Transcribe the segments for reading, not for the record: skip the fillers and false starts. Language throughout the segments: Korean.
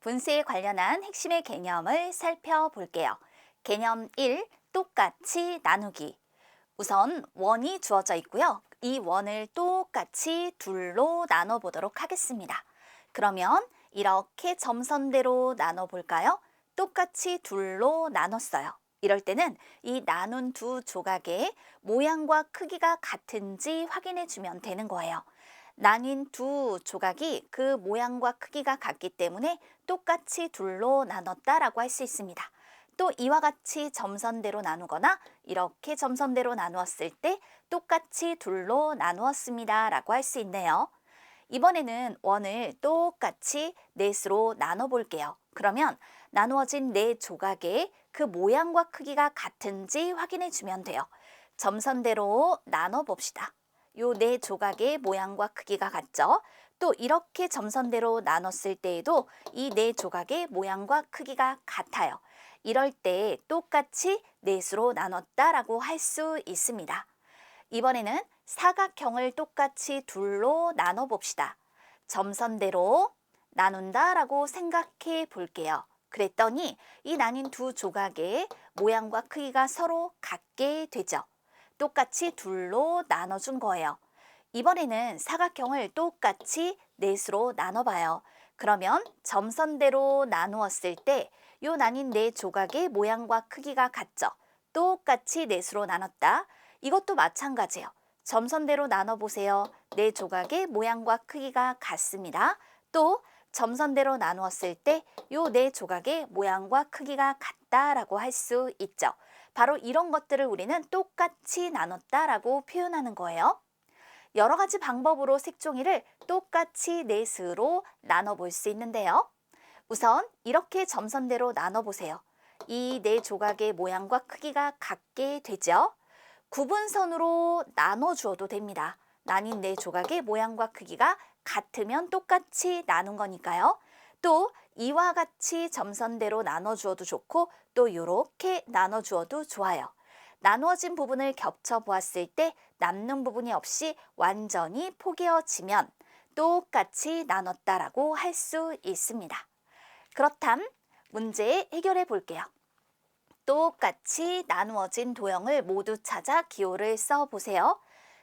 분수에 관련한 핵심의 개념을 살펴볼게요. 개념 1, 똑같이 나누기. 우선 원이 주어져 있고요. 이 원을 똑같이 둘로 나눠보도록 하겠습니다. 그러면 이렇게 점선대로 나눠볼까요? 똑같이 둘로 나눴어요. 이럴 때는 이 나눈 두 조각의 모양과 크기가 같은지 확인해 주면 되는 거예요. 나뉜 두 조각이 그 모양과 크기가 같기 때문에 똑같이 둘로 나눴다라고 할 수 있습니다. 또 이와 같이 점선대로 나누거나 이렇게 점선대로 나누었을 때 똑같이 둘로 나누었습니다 라고 할 수 있네요. 이번에는 원을 똑같이 넷으로 나눠 볼게요. 그러면 나누어진 네 조각의 그 모양과 크기가 같은지 확인해 주면 돼요. 점선대로 나눠 봅시다. 요 네 조각의 모양과 크기가 같죠? 또 이렇게 점선대로 나눴을 때에도 이 네 조각의 모양과 크기가 같아요. 이럴 때 똑같이 넷으로 나눴다라고 할 수 있습니다. 이번에는 사각형을 똑같이 둘로 나눠 봅시다. 점선대로 나눈다라고 생각해 볼게요. 그랬더니 이 나뉜 두 조각의 모양과 크기가 서로 같게 되죠. 똑같이 둘로 나눠준 거예요. 이번에는 사각형을 똑같이 넷으로 나눠봐요. 그러면 점선대로 나누었을 때 요 나뉜 네 조각의 모양과 크기가 같죠. 똑같이 넷으로 나눴다. 이것도 마찬가지예요. 점선대로 나눠보세요. 네 조각의 모양과 크기가 같습니다. 또 점선대로 나누었을 때 요 네 조각의 모양과 크기가 같다라고 할 수 있죠. 바로 이런 것들을 우리는 똑같이 나눴다라고 표현하는 거예요. 여러 가지 방법으로 색종이를 똑같이 넷으로 나눠볼 수 있는데요. 우선 이렇게 점선대로 나눠보세요. 이 네 조각의 모양과 크기가 같게 되죠. 구분선으로 나눠주어도 됩니다. 나뉜 네 조각의 모양과 크기가 같으면 똑같이 나눈 거니까요. 또 이와 같이 점선대로 나눠주어도 좋고 또 이렇게 나눠주어도 좋아요. 나누어진 부분을 겹쳐 보았을 때 남는 부분이 없이 완전히 포개어지면 똑같이 나눴다라고 할 수 있습니다. 그렇담 문제 해결해 볼게요. 똑같이 나누어진 도형을 모두 찾아 기호를 써보세요.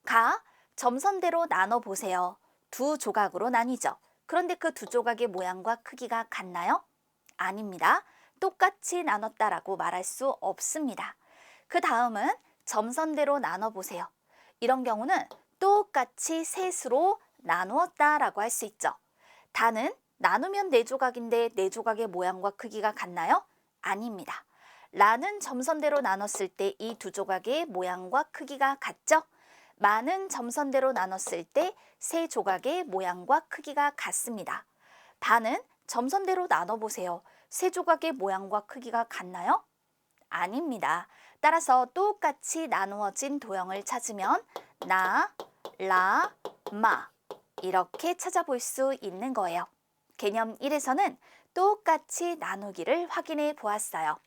가, 점선대로 나눠보세요. 두 조각으로 나뉘죠. 그런데 그 두 조각의 모양과 크기가 같나요? 아닙니다. 똑같이 나눴다라고 말할 수 없습니다. 그 다음은 점선대로 나눠보세요. 이런 경우는 똑같이 셋으로 나누었다라고 할 수 있죠. 다는 나누면 네 조각인데 네 조각의 모양과 크기가 같나요? 아닙니다. 라는 점선대로 나눴을 때 이 두 조각의 모양과 크기가 같죠? 마는 점선대로 나눴을 때 세 조각의 모양과 크기가 같습니다. 바는 점선대로 나눠보세요. 세 조각의 모양과 크기가 같나요? 아닙니다. 따라서 똑같이 나누어진 도형을 찾으면 나, 라, 마 이렇게 찾아볼 수 있는 거예요. 개념 1에서는 똑같이 나누기를 확인해 보았어요.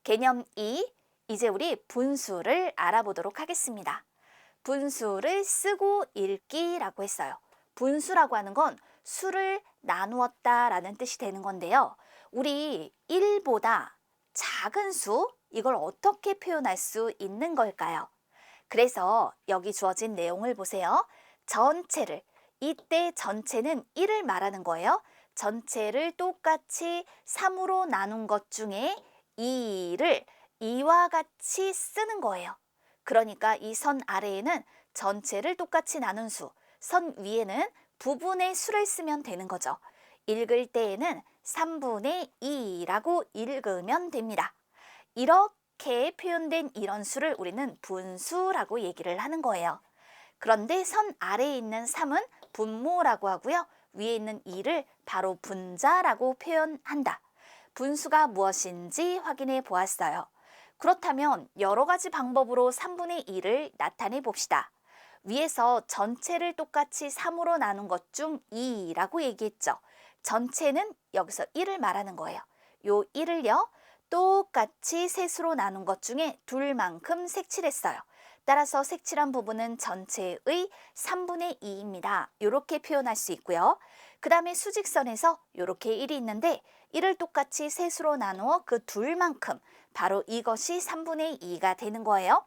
개념 2, 이제 우리 분수를 알아보도록 하겠습니다. 분수를 쓰고 읽기라고 했어요. 분수라고 하는 건 수를 나누었다라는 뜻이 되는 건데요. 우리 1보다 작은 수, 이걸 어떻게 표현할 수 있는 걸까요? 그래서 여기 주어진 내용을 보세요. 전체를, 이때 전체는 1을 말하는 거예요. 전체를 똑같이 3으로 나눈 것 중에 2를 이와 같이 쓰는 거예요. 그러니까 이 선 아래에는 전체를 똑같이 나눈 수, 선 위에는 부분의 수를 쓰면 되는 거죠. 읽을 때에는 3분의 2라고 읽으면 됩니다. 이렇게 표현된 이런 수를 우리는 분수라고 얘기를 하는 거예요. 그런데 선 아래에 있는 3은 분모라고 하고요. 위에 있는 2를 바로 분자라고 표현한다. 분수가 무엇인지 확인해 보았어요. 그렇다면 여러 가지 방법으로 3분의 2를 나타내 봅시다. 위에서 전체를 똑같이 3으로 나눈 것 중 2라고 얘기했죠. 전체는 여기서 1을 말하는 거예요. 요 1을요. 똑같이 셋으로 나눈 것 중에 둘만큼 색칠했어요. 따라서 색칠한 부분은 전체의 3분의 2입니다. 이렇게 표현할 수 있고요. 그 다음에 수직선에서 이렇게 1이 있는데 1을 똑같이 셋으로 나누어 그 둘만큼 바로 이것이 3분의 2가 되는 거예요.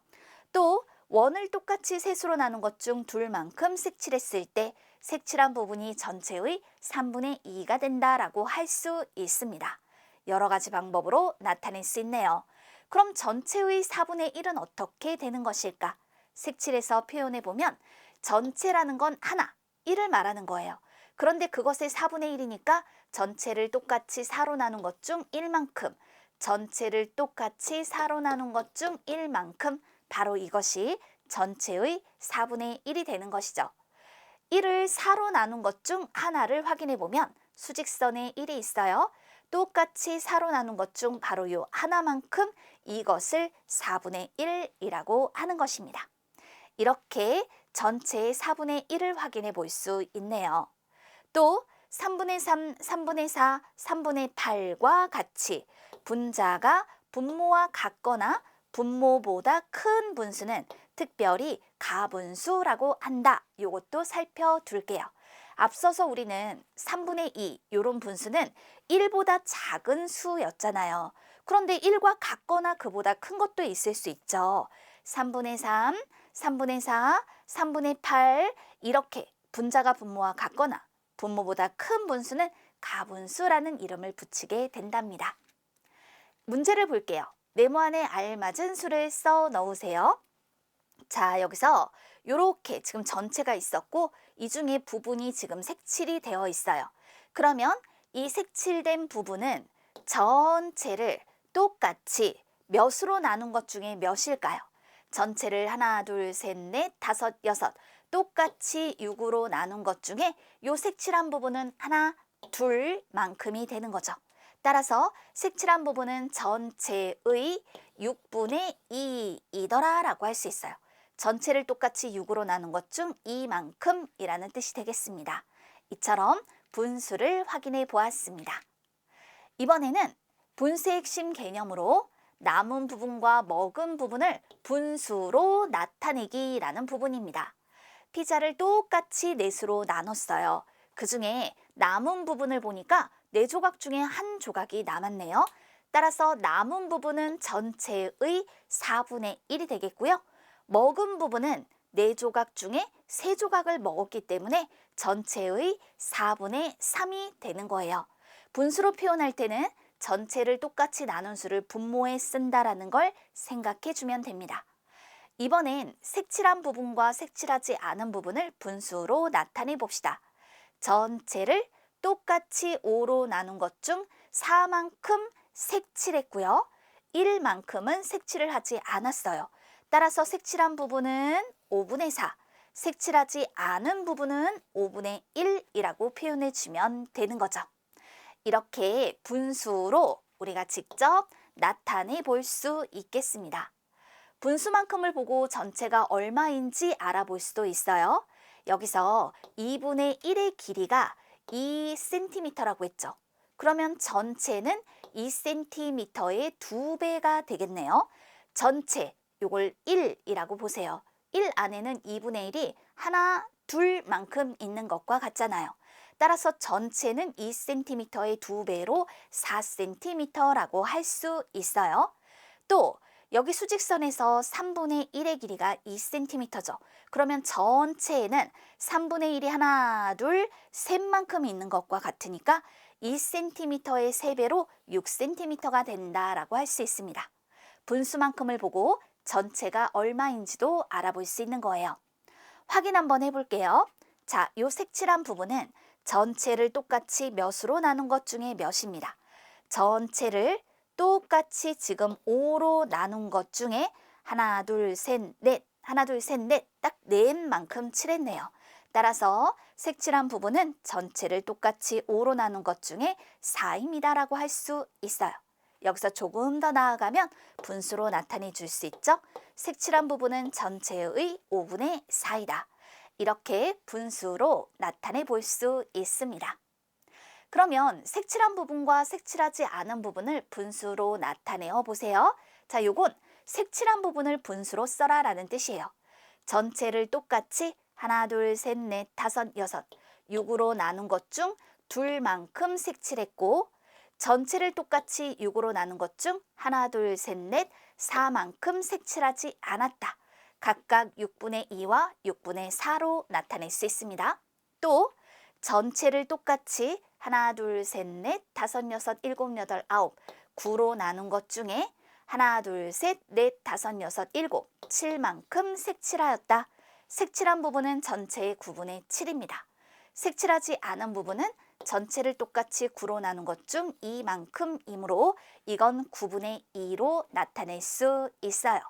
또 원을 똑같이 셋으로 나눈 것 중 둘만큼 색칠했을 때 색칠한 부분이 전체의 3분의 2가 된다라고 할 수 있습니다. 여러 가지 방법으로 나타낼 수 있네요. 그럼 전체의 4분의 1은 어떻게 되는 것일까? 색칠해서 표현해 보면 전체라는 건 하나, 1을 말하는 거예요. 그런데 그것의 4분의 1이니까 전체를 똑같이 4로 나눈 것 중 1만큼, 전체를 똑같이 4로 나눈 것 중 1만큼 바로 이것이 전체의 4분의 1이 되는 것이죠. 1을 4로 나눈 것 중 하나를 확인해 보면 수직선에 1이 있어요. 똑같이 4로 나눈 것 중 바로 요 하나만큼 이것을 4분의 1이라고 하는 것입니다. 이렇게 전체의 4분의 1을 확인해 볼 수 있네요. 또 3분의 3, 3분의 4, 3분의 8과 같이 분자가 분모와 같거나 분모보다 큰 분수는 특별히 가분수라고 한다. 이것도 살펴둘게요. 앞서서 우리는 3분의 2 이런 분수는 1보다 작은 수였잖아요. 그런데 1과 같거나 그보다 큰 것도 있을 수 있죠. 3분의 3, 3분의 4, 3분의 8 이렇게 분자가 분모와 같거나 분모보다 큰 분수는 가분수라는 이름을 붙이게 된답니다. 문제를 볼게요. 네모안에 알맞은 수를 써 넣으세요. 자, 여기서 이렇게 지금 전체가 있었고 이 중에 부분이 지금 색칠이 되어 있어요. 그러면 이 색칠된 부분은 전체를 똑같이 몇으로 나눈 것 중에 몇일까요? 전체를 하나, 둘, 셋, 넷, 다섯, 여섯 똑같이 6으로 나눈 것 중에 요 색칠한 부분은 하나, 둘만큼이 되는 거죠. 따라서 색칠한 부분은 전체의 6분의 2이더라 라고 할 수 있어요. 전체를 똑같이 6으로 나눈 것 중 이만큼이라는 뜻이 되겠습니다. 이처럼 분수를 확인해 보았습니다. 이번에는 분수의 핵심 개념으로 남은 부분과 먹은 부분을 분수로 나타내기라는 부분입니다. 피자를 똑같이 넷으로 나눴어요. 그 중에 남은 부분을 보니까 4조각 중에 한 조각이 남았네요. 따라서 남은 부분은 전체의 4분의 1이 되겠고요. 먹은 부분은 4조각 중에 3조각을 먹었기 때문에 전체의 4분의 3이 되는 거예요. 분수로 표현할 때는 전체를 똑같이 나눈 수를 분모에 쓴다라는 걸 생각해 주면 됩니다. 이번엔 색칠한 부분과 색칠하지 않은 부분을 분수로 나타내 봅시다. 전체를 똑같이 5로 나눈 것 중 4만큼 색칠했고요. 1만큼은 색칠을 하지 않았어요. 따라서 색칠한 부분은 5분의 4, 색칠하지 않은 부분은 5분의 1이라고 표현해 주면 되는 거죠. 이렇게 분수로 우리가 직접 나타내 볼 수 있겠습니다. 분수만큼을 보고 전체가 얼마인지 알아볼 수도 있어요. 여기서 2분의 1의 길이가 2cm라고 했죠. 그러면 전체는 2cm의 2배가 되겠네요. 전체, 요걸 1이라고 보세요. 1 안에는 2분의 1이 하나, 둘만큼 있는 것과 같잖아요. 따라서 전체는 2cm의 2배로 4cm라고 할 수 있어요. 또 여기 수직선에서 3분의 1의 길이가 2cm죠. 그러면 전체에는 3분의 1이 하나, 둘, 셋만큼 있는 것과 같으니까 2cm의 3배로 6cm가 된다라고 할 수 있습니다. 분수만큼을 보고 전체가 얼마인지도 알아볼 수 있는 거예요. 확인 한번 해볼게요. 자, 요 색칠한 부분은 전체를 똑같이 몇으로 나눈 것 중에 몇입니다. 전체를 똑같이 지금 5로 나눈 것 중에 하나, 둘, 셋, 넷, 하나, 둘, 셋, 넷, 딱 넷만큼 칠했네요. 따라서 색칠한 부분은 전체를 똑같이 5로 나눈 것 중에 4입니다 라고 할 수 있어요. 여기서 조금 더 나아가면 분수로 나타내 줄 수 있죠. 색칠한 부분은 전체의 5분의 4이다. 이렇게 분수로 나타내 볼 수 있습니다. 그러면 색칠한 부분과 색칠하지 않은 부분을 분수로 나타내어 보세요. 자, 요건 색칠한 부분을 분수로 써라 라는 뜻이에요. 전체를 똑같이 하나, 둘, 셋, 넷, 다섯, 여섯, 6으로 나눈 것 중 둘만큼 색칠했고 전체를 똑같이 6으로 나눈 것 중 하나, 둘, 셋, 넷, 4만큼 색칠하지 않았다. 각각 6분의 2와 6분의 4로 나타낼 수 있습니다. 또 전체를 똑같이 하나, 둘, 셋, 넷, 다섯, 여섯, 일곱, 여덟, 아홉, 9로 나눈 것 중에 하나, 둘, 셋, 넷, 다섯, 여섯, 일곱, 7만큼 색칠하였다. 색칠한 부분은 전체의 9분의 7입니다. 색칠하지 않은 부분은 전체를 똑같이 9로 나눈 것 중 2만큼이므로 이건 9분의 2로 나타낼 수 있어요.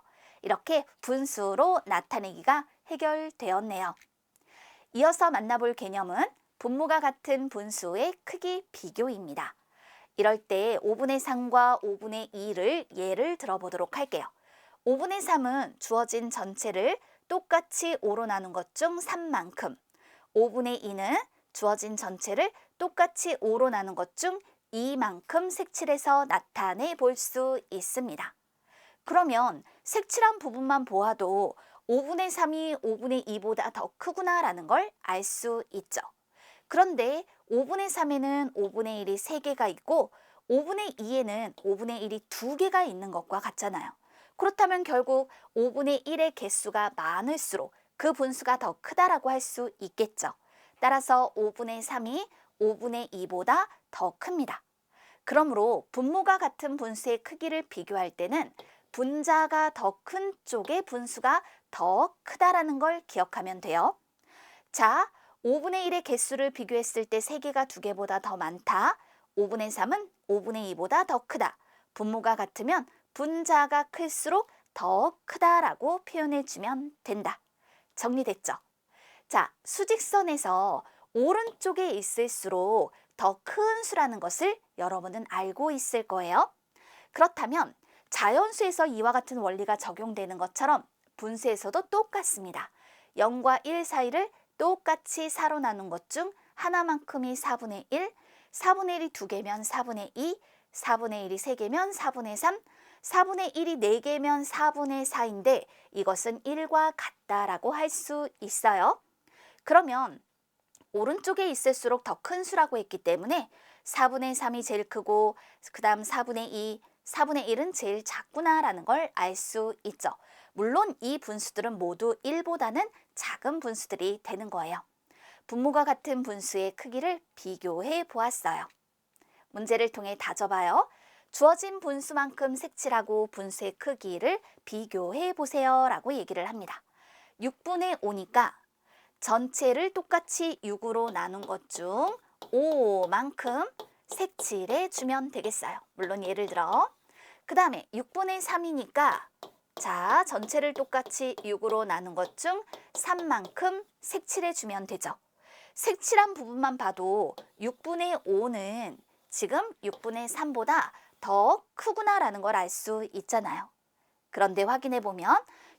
이렇게 분수로 나타내기가 해결되었네요. 이어서 만나볼 개념은 분모가 같은 분수의 크기 비교입니다. 이럴 때 5분의 3과 5분의 2를 예를 들어보도록 할게요. 5분의 3은 주어진 전체를 똑같이 5로 나눈 것 중 3만큼, 5분의 2는 주어진 전체를 똑같이 5로 나눈 것 중 2만큼 색칠해서 나타내 볼 수 있습니다. 그러면 색칠한 부분만 보아도 5분의 3이 5분의 2보다 더 크구나라는 걸 알 수 있죠. 그런데 5분의 3에는 5분의 1이 3개가 있고 5분의 2에는 5분의 1이 2개가 있는 것과 같잖아요. 그렇다면 결국 5분의 1의 개수가 많을수록 그 분수가 더 크다라고 할 수 있겠죠. 따라서 5분의 3이 5분의 2보다 더 큽니다. 그러므로 분모가 같은 분수의 크기를 비교할 때는 분자가 더 큰 쪽의 분수가 더 크다라는 걸 기억하면 돼요. 자, 5분의 1의 개수를 비교했을 때 3개가 2개보다 더 많다. 5분의 3은 5분의 2보다 더 크다. 분모가 같으면 분자가 클수록 더 크다라고 표현해주면 된다. 정리됐죠? 자, 수직선에서 오른쪽에 있을수록 더 큰 수라는 것을 여러분은 알고 있을 거예요. 그렇다면 자연수에서 이와 같은 원리가 적용되는 것처럼 분수에서도 똑같습니다. 0과 1 사이를 똑같이 4로 나눈 것 중 하나만큼이 4분의 1, 4분의 1이 2개면 4분의 2, 4분의 1이 3개면 4분의 3, 4분의 1이 4개면 4분의 4인데 이것은 1과 같다라고 할 수 있어요. 그러면 오른쪽에 있을수록 더 큰 수라고 했기 때문에 4분의 3이 제일 크고 그 다음 4분의 2, 4분의 1은 제일 작구나라는 걸 알 수 있죠. 물론 이 분수들은 모두 1보다는 작은 분수들이 되는 거예요. 분모가 같은 분수의 크기를 비교해 보았어요. 문제를 통해 다져봐요. 주어진 분수만큼 색칠하고 분수의 크기를 비교해 보세요 라고 얘기를 합니다. 6분의 5니까 전체를 똑같이 6으로 나눈 것 중 5만큼 색칠해 주면 되겠어요. 물론 예를 들어 그 다음에 6분의 3이니까 자, 전체를 똑같이 6으로 나눈 것 중 3만큼 색칠해 주면 되죠. 색칠한 부분만 봐도 6분의 5는 지금 6분의 3보다 더 크구나라는 걸 알 수 있잖아요. 그런데 확인해 보면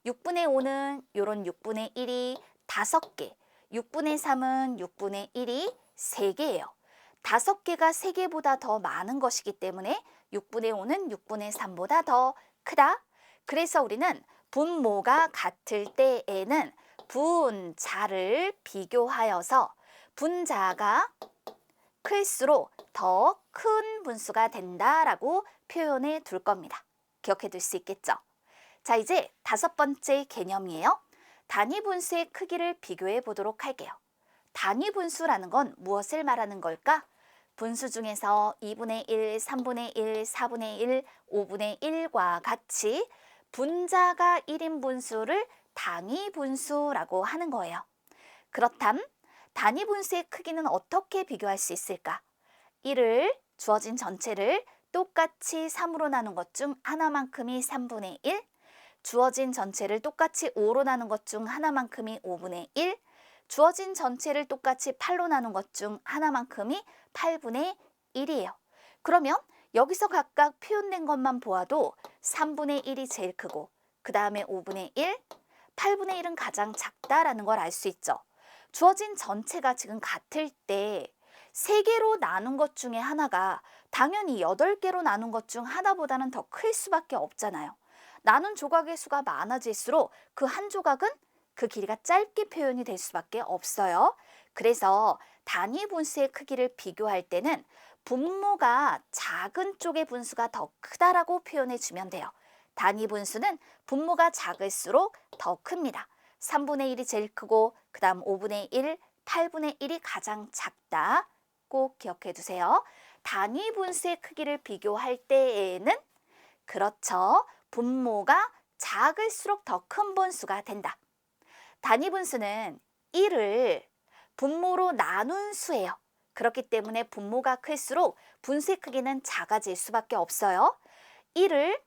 6분의 5는 이런 6분의 1이 5개, 6분의 3은 6분의 1이 3개예요. 5개가 3개보다 더 많은 것이기 때문에 6분의 5는 6분의 3보다 더 크다. 그래서 우리는 분모가 같을 때에는 분자를 비교하여서 분자가 클수록 더 큰 분수가 된다라고 표현해 둘 겁니다. 기억해 둘 수 있겠죠? 자, 이제 5번째 개념이에요. 단위 분수의 크기를 비교해 보도록 할게요. 단위 분수라는 건 무엇을 말하는 걸까? 분수 중에서 2분의 1, 3분의 1, 4분의 1, 5분의 1과 같이 분자가 1인 분수를 단위 분수라고 하는 거예요. 그렇담 단위 분수의 크기는 어떻게 비교할 수 있을까? 1을 주어진 전체를 똑같이 3으로 나눈 것 중 하나만큼이 3분의 1, 주어진 전체를 똑같이 5로 나눈 것 중 하나만큼이 5분의 1, 주어진 전체를 똑같이 8로 나눈 것 중 하나만큼이 8분의 1이에요. 그러면 여기서 각각 표현된 것만 보아도 3분의 1이 제일 크고 그 다음에 5분의 1, 8분의 1은 가장 작다라는 걸 알 수 있죠. 주어진 전체가 지금 같을 때 3개로 나눈 것 중에 하나가 당연히 8개로 나눈 것 중 하나보다는 더 클 수밖에 없잖아요. 나눈 조각의 수가 많아질수록 그 한 조각은 그 길이가 짧게 표현이 될 수밖에 없어요. 그래서 단위 분수의 크기를 비교할 때는 분모가 작은 쪽의 분수가 더 크다라고 표현해 주면 돼요. 단위 분수는 분모가 작을수록 더 큽니다. 3분의 1이 제일 크고 그 다음 5분의 1, 8분의 1이 가장 작다. 꼭 기억해 두세요. 단위 분수의 크기를 비교할 때에는 그렇죠. 분모가 작을수록 더 큰 분수가 된다. 단위 분수는 1을 분모로 나눈 수예요. 그렇기 때문에 분모가 클수록 분수의 크기는 작아질 수밖에 없어요. 1을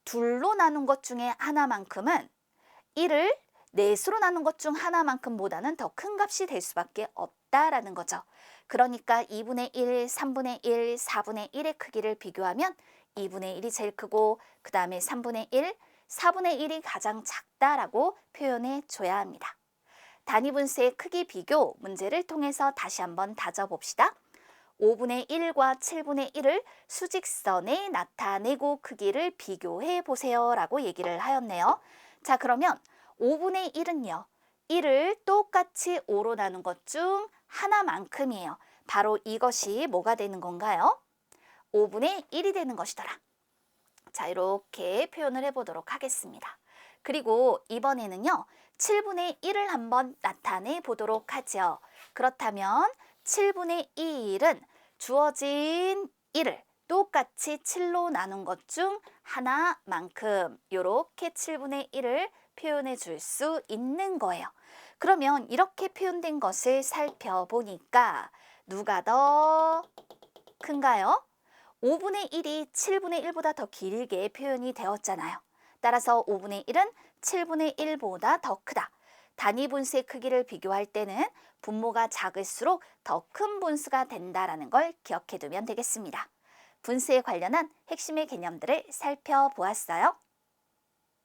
둘로 나눈 것 중에 하나만큼은 1을 넷으로 나눈 것 중 하나만큼보다는 더 큰 값이 될 수밖에 없다라는 거죠. 그러니까 2분의 1, 3분의 1, 4분의 1의 크기를 비교하면 2분의 1이 제일 크고 그 다음에 3분의 1, 4분의 1이 가장 작다라고 표현해 줘야 합니다. 단위 분수의 크기 비교 문제를 통해서 다시 한번 다져봅시다. 5분의 1과 7분의 1을 수직선에 나타내고 크기를 비교해 보세요 라고 얘기를 하였네요. 자, 그러면 5분의 1은요. 1을 똑같이 5로 나눈 것 중 하나만큼이에요. 바로 이것이 뭐가 되는 건가요? 5분의 1이 되는 것이더라. 자, 이렇게 표현을 해보도록 하겠습니다. 그리고 이번에는요. 7분의 1을 한번 나타내 보도록 하죠. 그렇다면 7분의 1은 주어진 1을 똑같이 7로 나눈 것 중 하나만큼 이렇게 7분의 1을 표현해 줄 수 있는 거예요. 그러면 이렇게 표현된 것을 살펴보니까 누가 더 큰가요? 5분의 1이 7분의 1보다 더 길게 표현이 되었잖아요. 따라서 5분의 1은 7분의 1보다 더 크다. 단위 분수의 크기를 비교할 때는 분모가 작을수록 더 큰 분수가 된다는 걸 기억해 두면 되겠습니다. 분수에 관련한 핵심의 개념들을 살펴보았어요.